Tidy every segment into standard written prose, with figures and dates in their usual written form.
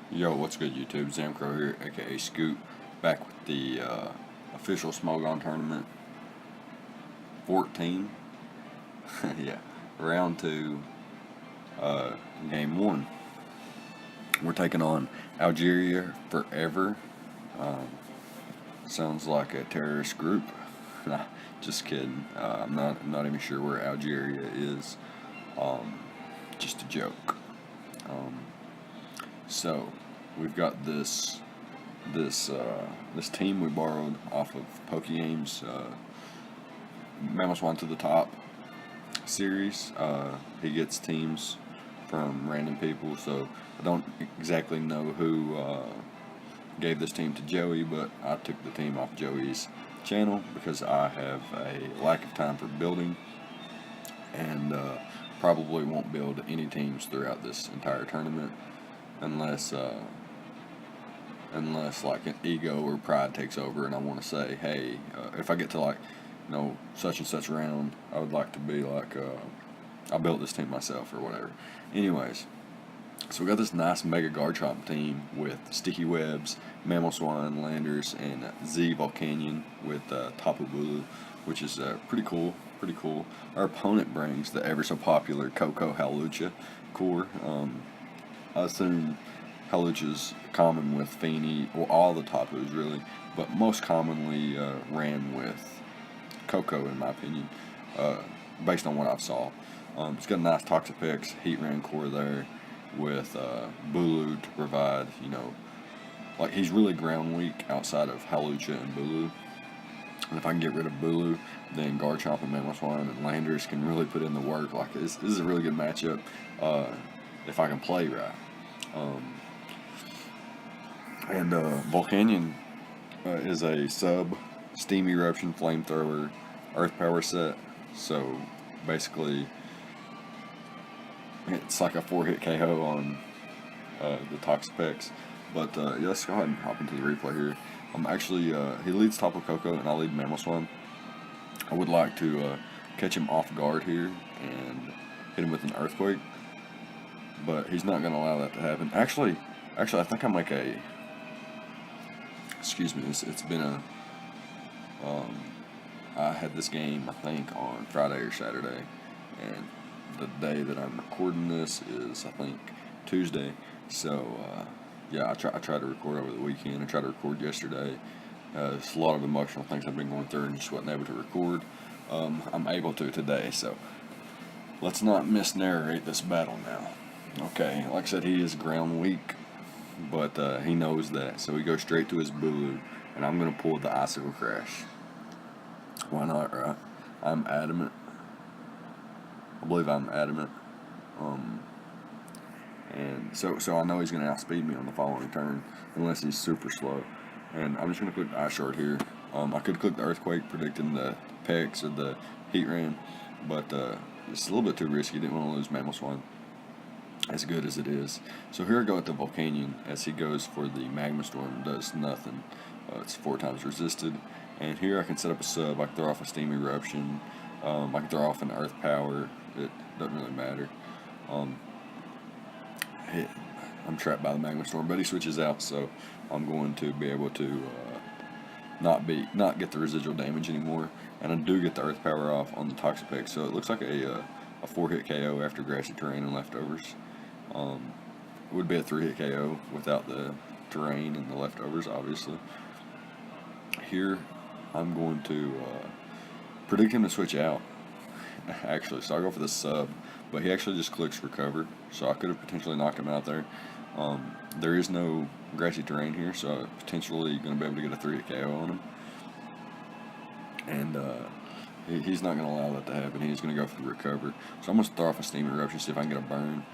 Yo, what's good, YouTube? Zamcrow here, aka Scoot, back with the official Smogon Tournament 14. Yeah, round 2, game 1. We're taking on Algeria Forever. Um, Sounds like a terrorist group. Nah, just kidding. I'm not even sure where Algeria is. Um, just a joke. Um, so we've got this team we borrowed off of PokeGame's Mammoth One to the Top series. He gets teams from random people, so I don't exactly know who gave this team to Joey, but I took the team off Joey's channel because I have a lack of time for building and probably won't build any teams throughout this entire tournament unless like an ego or pride takes over and I want to say, hey, if I get to like, such and such round, I would like to be like, I built this team myself or whatever. Anyways, so we got this nice Mega Garchomp team with Sticky Webs, Mamoswine, Landers, and Z Volcanion with Tapu Bulu, which is pretty cool. Pretty cool. Our opponent brings the ever so popular Coco Hawlucha core. I assume Hawlucha's common with Feeny, or all the Tapus really, but most commonly ran with Coco in my opinion, based on what I saw. It's got a nice Toxapex Heatran core there with Bulu to provide, like he's really ground weak outside of Hawlucha and Bulu. And if I can get rid of Bulu, then Garchomp and Mamoswine and Landers can really put in the work. Like this is a really good matchup if I can play right. And Volcanion is a sub Steam Eruption Flamethrower Earth Power set. So basically, it's like a 4-hit KO on the Toxapex. But yeah, let's go ahead and hop into the replay here. Actually, he leads Tapu Koko and I lead Mamoswine. I would like to catch him off guard here and hit him with an Earthquake, but he's not going to allow that to happen. Actually, I think I make a. Excuse me. It's been a. I had this game I think on Friday or Saturday, and the day that I'm recording this is I think Tuesday. So yeah, I try to record over the weekend. I tried to record yesterday. It's a lot of emotional things I've been going through and just wasn't able to record. I'm able to today, so let's not misnarrate this battle now. Okay, like I said, he is ground weak, but he knows that, so he goes straight to his Bulu, and I'm going to pull the Icicle Crash. Why not, right? I'm adamant. I believe I'm adamant. And so I know he's going to outspeed me on the following turn, unless he's super slow. And I'm just going to click the Ice Shard here. I could click the Earthquake, predicting the Pex or the Heatran, but it's a little bit too risky. Didn't want to lose Mamoswine as good as it is. So here I go with the Volcanion as he goes for the Magma Storm. Does nothing. It's 4 times resisted. And here I can set up a sub. I can throw off a Steam Eruption. I can throw off an Earth Power. It doesn't really matter. I'm trapped by the Magma Storm, but he switches out, so I'm going to be able to not get the residual damage anymore. And I do get the Earth Power off on the Toxapex, so it looks like a 4-hit KO after Grassy Terrain and Leftovers. It would be a 3-hit KO without the terrain and the leftovers, obviously. Here, I'm going to predict him to switch out, actually. So I'll go for the sub, but he actually just clicks Recover, so I could have potentially knocked him out there. There is no Grassy Terrain here, so I'm potentially going to be able to get a 3-hit KO on him. And he's not going to allow that to happen. He's going to go for the Recover. So I'm going to throw off a Steam Eruption, see if I can get a burn.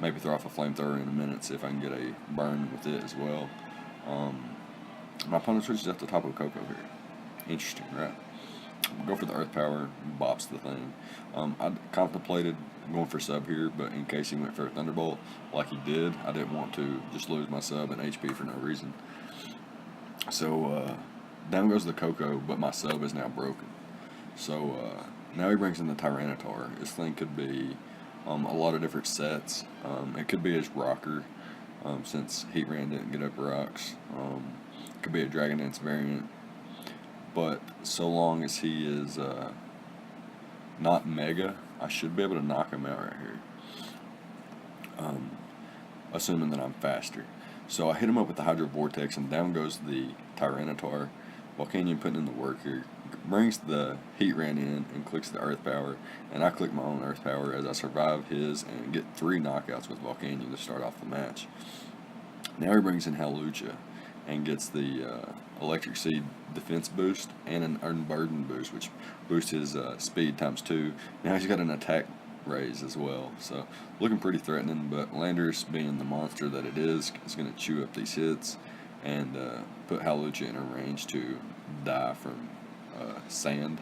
Maybe throw off a Flamethrower in a minute, see if I can get a burn with it as well. My opponent switches out the Tapu Koko here. Interesting, right? Go for the Earth Power, bops the thing. I contemplated going for sub here, but in case he went for a Thunderbolt like he did, I didn't want to just lose my sub and HP for no reason. So down goes the Koko, but my sub is now broken. So now he brings in the Tyranitar. This thing could be a lot of different sets. It could be his Rocker. since Heat Ran didn't get up rocks. Could be a Dragon Dance variant, but so long as he is not Mega, I should be able to knock him out right here. Assuming that I'm faster. So I hit him up with the Hydro Vortex, and down goes the Tyranitar. Volcanion putting in the work here. Brings the Heat Ran in and clicks the Earth Power, and I click my own Earth Power as I survive his and get 3 knockouts with Volcanion to start off the match. Now he brings in Hawlucha and gets the Electric Seed defense boost and an Unburden boost, which boosts his speed times 2. Now he's got an attack raise as well, so looking pretty threatening, but Landorus, being the monster that it is going to chew up these hits and put Hawlucha in a range to die from sand.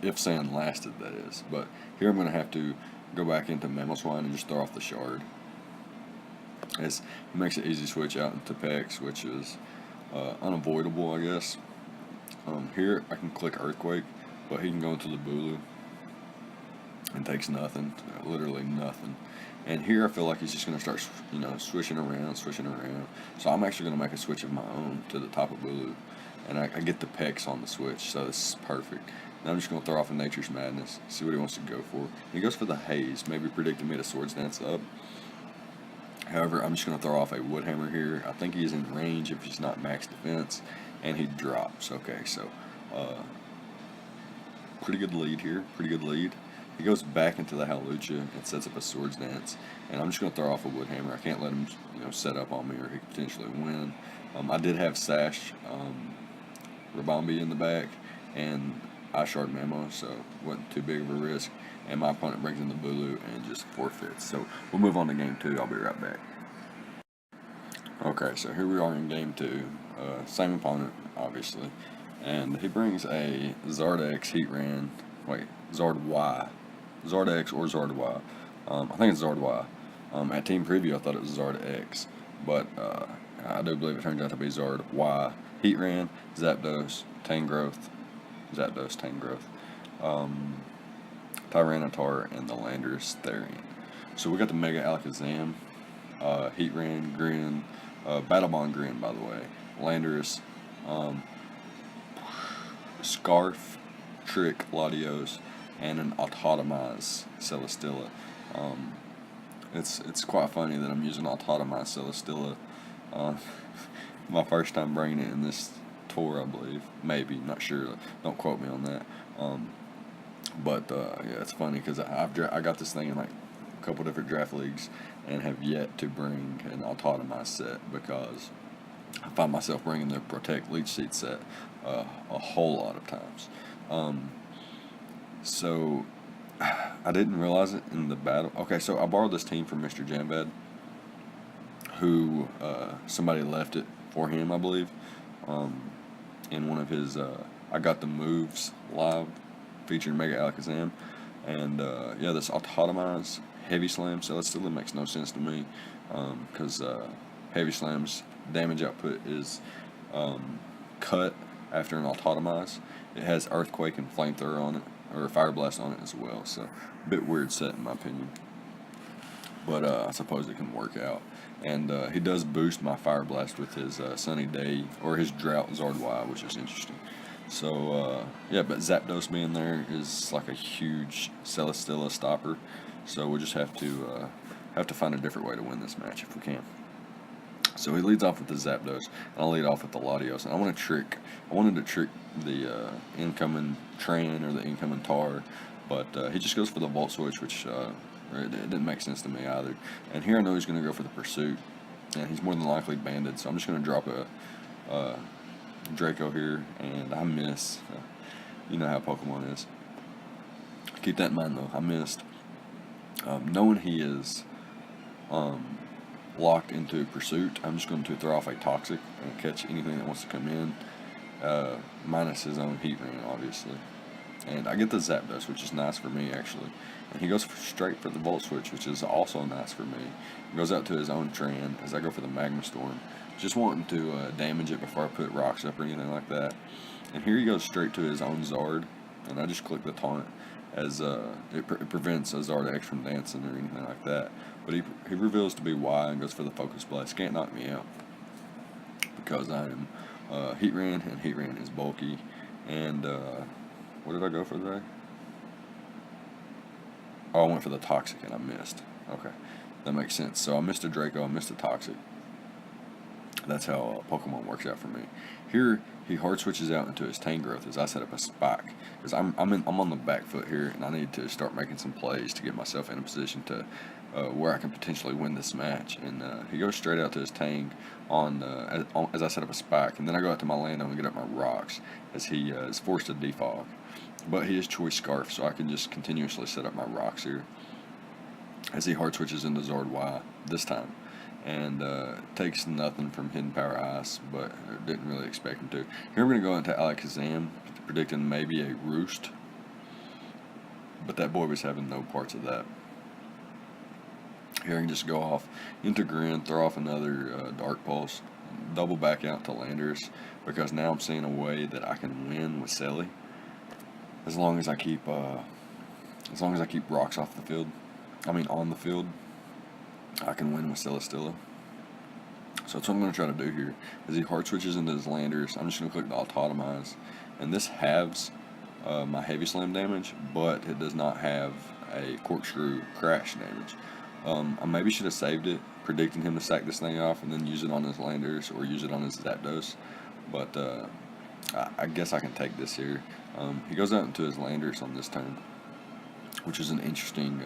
If sand lasted, that is. But here I'm going to have to go back into Mamoswine and just throw off the shard, as he makes an easy switch out into Pex, which is unavoidable, I guess. Here I can click Earthquake, but he can go into the Bulu and takes nothing, literally nothing. And here I feel like he's just going to start, switching around. So I'm actually going to make a switch of my own to the Tapu Bulu, and I get the Pex on the switch, so this is perfect. Now I'm just going to throw off a Nature's Madness, see what he wants to go for. He goes for the Haze, maybe predicting me to Swords Dance up. However, I'm just going to throw off a Wood Hammer here. I think he's in range if he's not max defense, and he drops. Okay, so pretty good lead here, pretty good lead. He goes back into the Hawlucha and sets up a Swords Dance, and I'm just going to throw off a Wood Hammer. I can't let him, set up on me, or he could potentially win. I did have Sash Rabombi in the back, and I shard Mamo, so it wasn't too big of a risk. And my opponent brings in the Bulu and just forfeits. So we'll move on to game 2. I'll be right back. Okay, so here we are in game 2. Same opponent, obviously. And he brings a Zardex Heat Ran. Wait, Zard Y. Zard X or Zard Y. I think it's Zard Y. At Team Preview, I thought it was Zard X. But I do believe it turns out to be Zard Y. Heat Ran, Zapdos, Tangrowth. Zapdos, Tangrowth. Tyranitar, and the Landorus Therian. So we got the Mega Alakazam, Heat Ran, Grin, Battle Bond Grin, by the way, Landorus, Scarf, Trick, Latios, and an Autotomized Celesteela. It's quite funny that I'm using Autotomized Celesteela. My first time bringing it in this tour, I believe. Maybe, not sure. Don't quote me on that. But yeah, it's funny because I got this thing in like a couple different draft leagues and have yet to bring an Autotomized set, because I find myself bringing the Protect Leech Seed set a whole lot of times. So I didn't realize it in the battle. Okay, so I borrowed this team from Mr. Jambad, who somebody left it for him, I believe, in one of his I got the moves live featuring Mega Alakazam, and yeah, this Autotomized Heavy Slam Celesteela makes no sense to me, because Heavy Slam's damage output is cut after an Autotomized. It has Earthquake and Flamethrower on it, or Fire Blast on it as well, so a bit weird set in my opinion, but I suppose it can work out. And he does boost my Fire Blast with his Sunny Day, or his Drought Zard Y, which is interesting. So yeah, but Zapdos being there is like a huge Celesteela stopper, so we'll just have to find a different way to win this match if we can. So he leads off with the Zapdos, and I'll lead off with the Latios, and I wanted to trick the incoming Tran or the incoming Tar, but he just goes for the Volt Switch, which it didn't make sense to me either. And here I know he's going to go for the Pursuit, and he's more than likely banded, so I'm just going to drop a Draco here, and I miss. You know how Pokemon is. Keep that in mind, though. I missed. Knowing he is locked into Pursuit, I'm just going to throw off a Toxic and catch anything that wants to come in, minus his own Heat Ran, obviously. And I get the Zapdos, which is nice for me, actually. And he goes straight for the Volt Switch, which is also nice for me. He goes out to his own Tran as I go for the Magma Storm, just wanting to damage it before I put rocks up or anything like that. And here he goes straight to his own Zard, and I just click the taunt. as it prevents Azard X from dancing or anything like that. But he reveals to be Y and goes for the Focus Blast. Can't knock me out because I am Heatran, and Heatran is bulky. And what did I go for today? Oh, I went for the Toxic and I missed. Okay, that makes sense. So I missed a Draco, I missed a Toxic. That's how Pokemon works out for me. Here, he hard switches out into his Tangrowth as I set up a Spike. Because I'm on the back foot here, and I need to start making some plays to get myself in a position to where I can potentially win this match. And he goes straight out to his Tang as I set up a Spike. And then I go out to my Lando and get up my Rocks as he is forced to defog. But he has Choice Scarf, so I can just continuously set up my Rocks here as he hard switches into Zard Y this time. And takes nothing from Hidden Power Ice, but didn't really expect him to. Here we're going to go into Alakazam, predicting maybe a Roost, but that boy was having no parts of that. Here I can just go off into Grin, throw off another Dark Pulse, double back out to Landorus, because now I'm seeing a way that I can win with Selly, as long as I keep rocks off the field. On the field. I can win with Celesteela. So that's what I'm going to try to do here. As he hard switches into his Landers, I'm just going to click the Autotomize. And this halves my Heavy Slam damage, but it does not have a Corkscrew Crash damage. I maybe should have saved it, predicting him to sack this thing off and then use it on his Landers or use it on his Zapdos. But I guess I can take this here. He goes out into his Landers on this turn, which is an interesting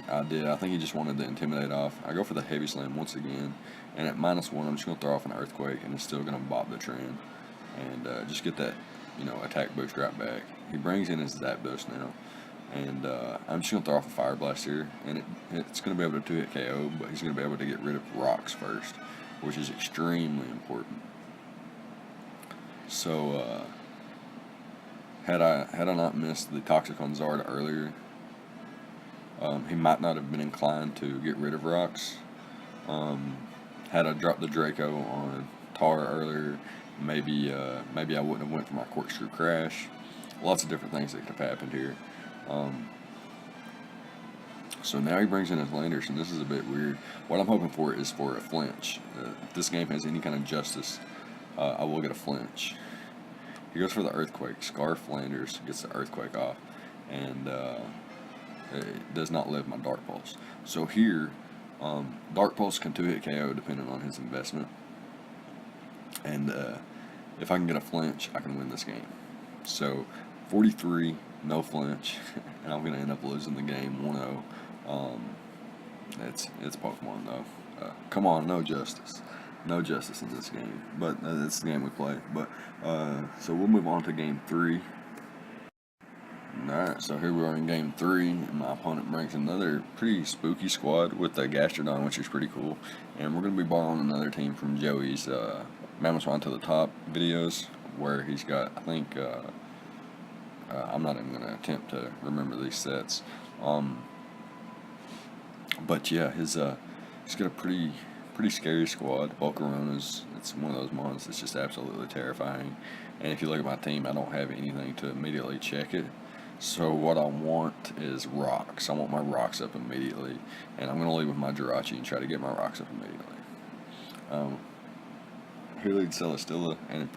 idea. I think he just wanted to intimidate off. I go for the Heavy Slam once again, and at -1, I'm just going to throw off an Earthquake, and it's still going to bop the trend, and just get that, attack boost right back. He brings in his Zapdos now, and I'm just going to throw off a Fire Blast here, and it's going to be able to 2-hit KO, but he's going to be able to get rid of Rocks first, which is extremely important. So, had I not missed the Toxic on Zard earlier, he might not have been inclined to get rid of Rocks. Had I dropped the Draco on Tar earlier, maybe I wouldn't have went for my Corkscrew Crash. Lots of different things that could have happened here. So now he brings in his Landers, and this is a bit weird. What I'm hoping for is for a flinch. If this game has any kind of justice, I will get a flinch. He goes for the Earthquake. Scarf Landers gets the Earthquake off, and it does not live my Dark Pulse. So here, Dark Pulse can 2-hit KO depending on his investment. And if I can get a flinch, I can win this game. So 43, no flinch, and I'm going to end up losing the game 1-0. It's Pokemon though. Come on, no justice. No justice in this game. But it's the game we play. But so we'll move on to game 3. Alright, so here we are in game 3, and my opponent brings another pretty spooky squad with the Gastrodon, which is pretty cool. And we're going to be borrowing another team from Joey's Mammoth to the Top videos, where he's got, I think, I'm not even going to attempt to remember these sets. But yeah, he's got a pretty scary squad. Volcarona's, it's one of those mons that's just absolutely terrifying. And if you look at my team, I don't have anything to immediately check it. So what I want is Rocks. I want my Rocks up immediately, and I'm going to lead with my Jirachi and try to get my Rocks up immediately. Here leads Celesteela, and it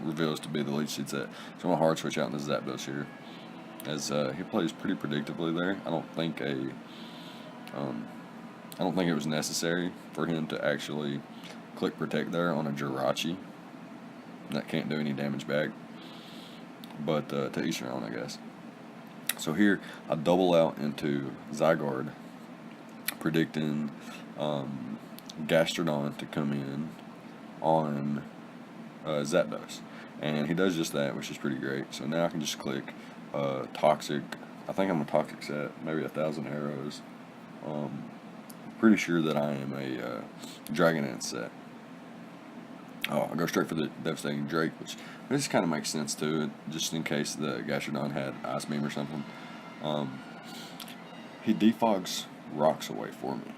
reveals to be the lead seed set. So I'm going to hard switch out into Zapdos here, as he plays pretty predictably there. I don't think it was necessary for him to actually click Protect there on a Jirachi. That can't do any damage back, but to each their own, I guess. So here, I double out into Zygarde, predicting Gastrodon to come in on Zapdos. And he does just that, which is pretty great. So now I can just click Toxic. I think I'm a Toxic set, maybe 1,000 arrows. Pretty sure that I am a Dragonite set. Oh, I go straight for the Devastating Drake, which this kind of makes sense too, just in case the Gastrodon had Ice Beam or something. He defogs Rocks away for me,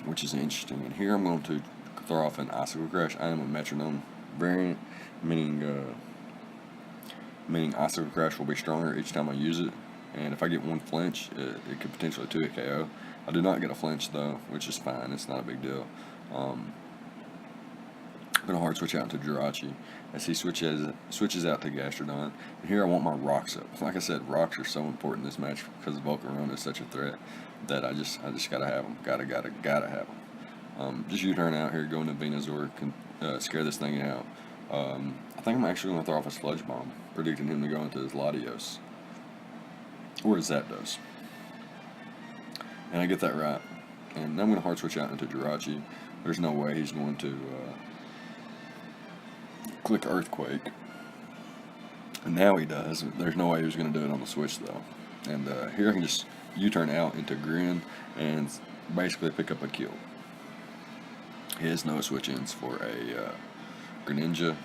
which is interesting. And here I'm going to throw off an Icicle Crash. I am a Metronome variant, meaning meaning Icicle Crash will be stronger each time I use it. And if I get one flinch, it could potentially 2-hit KO. I do not get a flinch though, which is fine. It's not a big deal. I'm going to hard switch out into Jirachi as he switches out to Gastrodon. And here I want my rocks up. Like I said, rocks are so important in this match because Volcarona is such a threat that I just gotta have them. Gotta have them. Just U-turn out here, going to Venusaur, can scare this thing out. I think I'm actually going to throw off a Sludge Bomb, predicting him to go into his Latios. Or his Zapdos. And I get that right. And I'm going to hard switch out into Jirachi. There's no way he's going to click Earthquake. And now he does. There's no way he was going to do it on the switch though. And here I can just U-turn out into Grin and basically pick up a kill. He has no switch-ins for a Greninja.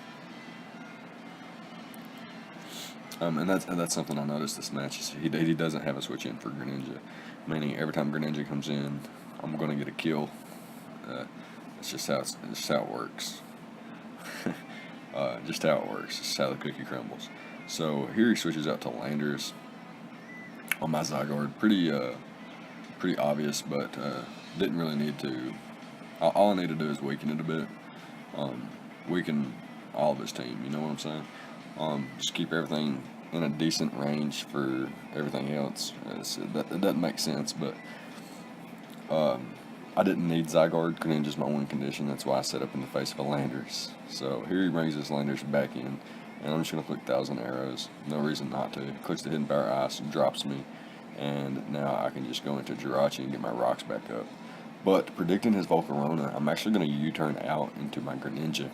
And that's something I noticed this match. Is he doesn't have a switch-in for Greninja. Meaning every time Greninja comes in, I'm going to get a kill. It's just how it works. Just how it works. Just how the cookie crumbles. So here he switches out to Landers on my Zygarde. Pretty obvious, but didn't really need to. All I need to do is weaken it a bit. Weaken all of his team. You know what I'm saying? Just keep everything in a decent range for everything else. It doesn't make sense, but I didn't need Zygarde. Greninja's my win condition. That's why I set up in the face of a Landers. So here he brings his Landers back in, and I'm just going to click 1,000 Arrows. No reason not to. Clicks the Hidden Power Ice and drops me, and now I can just go into Jirachi and get my rocks back up. But predicting his Volcarona, I'm actually going to U-turn out into my Greninja,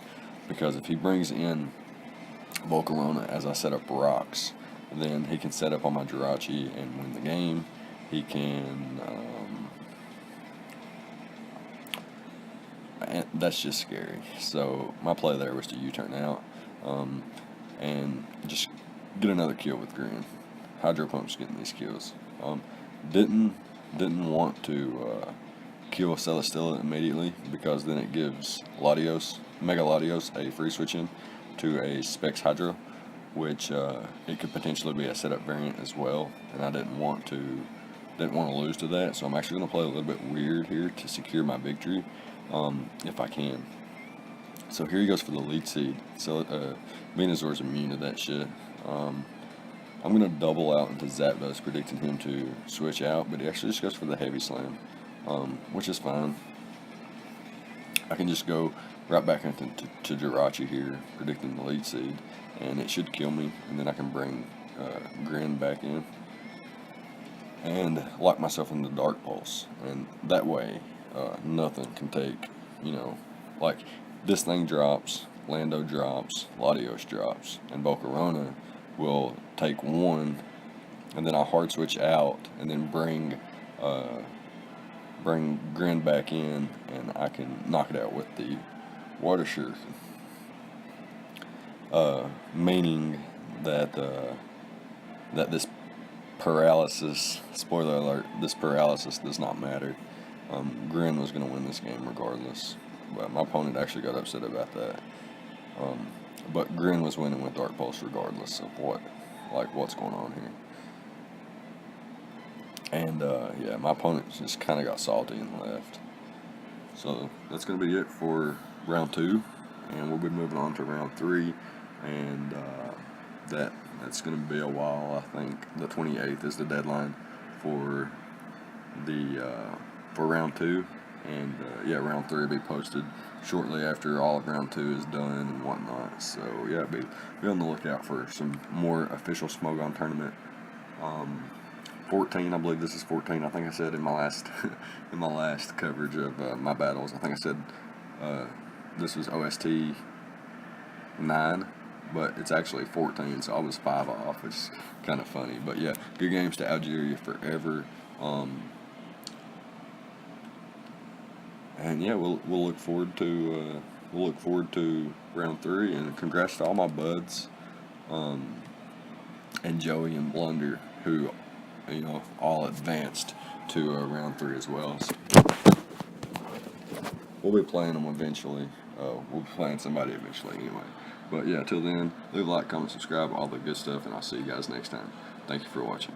because if he brings in Volcarona as I set up rocks, then he can set up on my Jirachi and win the game. He can, and that's just scary. So my play there was to U-turn out, and just get another kill with Grin. Hydro Pump's getting these kills. Didn't want to kill Celesteela immediately, because then it gives Mega Latios a free switch in to a Specs Hydro, which it could potentially be a setup variant as well, and I didn't want to lose to that. So I'm actually going to play a little bit weird here to secure my victory, if I can. So here he goes for the lead seed. So Venusaur's immune to that shit. I'm going to double out into Zapdos, predicting him to switch out, but he actually just goes for the Heavy Slam, which is fine. I can just go right back into Jirachi here, predicting the lead seed, and it should kill me, and then I can bring Grin back in and lock myself into Dark Pulse, and that way nothing can take, like this thing drops, Lando drops, Latios drops, and Volcarona will take one, and then I hard switch out, and then bring Grin back in, and I can knock it out with the Water Shuriken. Meaning that this paralysis, spoiler alert, this paralysis does not matter. Grin was going to win this game regardless, but my opponent actually got upset about that. But Grin was winning with Dark Pulse regardless of what's going on here. And yeah, my opponent just kind of got salty and left. So that's going to be it for round 2, and we'll be moving on to round 3, and that's going to be a while. I think the 28th is the deadline for round 2, and yeah, round 3 will be posted shortly after all of round 2 is done and whatnot. So yeah, be on the lookout for some more official Smogon Tournament. 14, I believe this is 14. I think I said in my last coverage of my battles, I think I said this was OST 9, but it's actually 14, so I was 5 off, which is kind of funny. But yeah, good games to Algeria forever. And yeah, we'll look forward to round 3, and congrats to all my buds, and Joey and Blunder, who all advanced to round 3 as well. So we'll be playing them eventually. We'll be playing somebody eventually anyway. But yeah, till then, leave a like, comment, subscribe, all the good stuff, and I'll see you guys next time. Thank you for watching.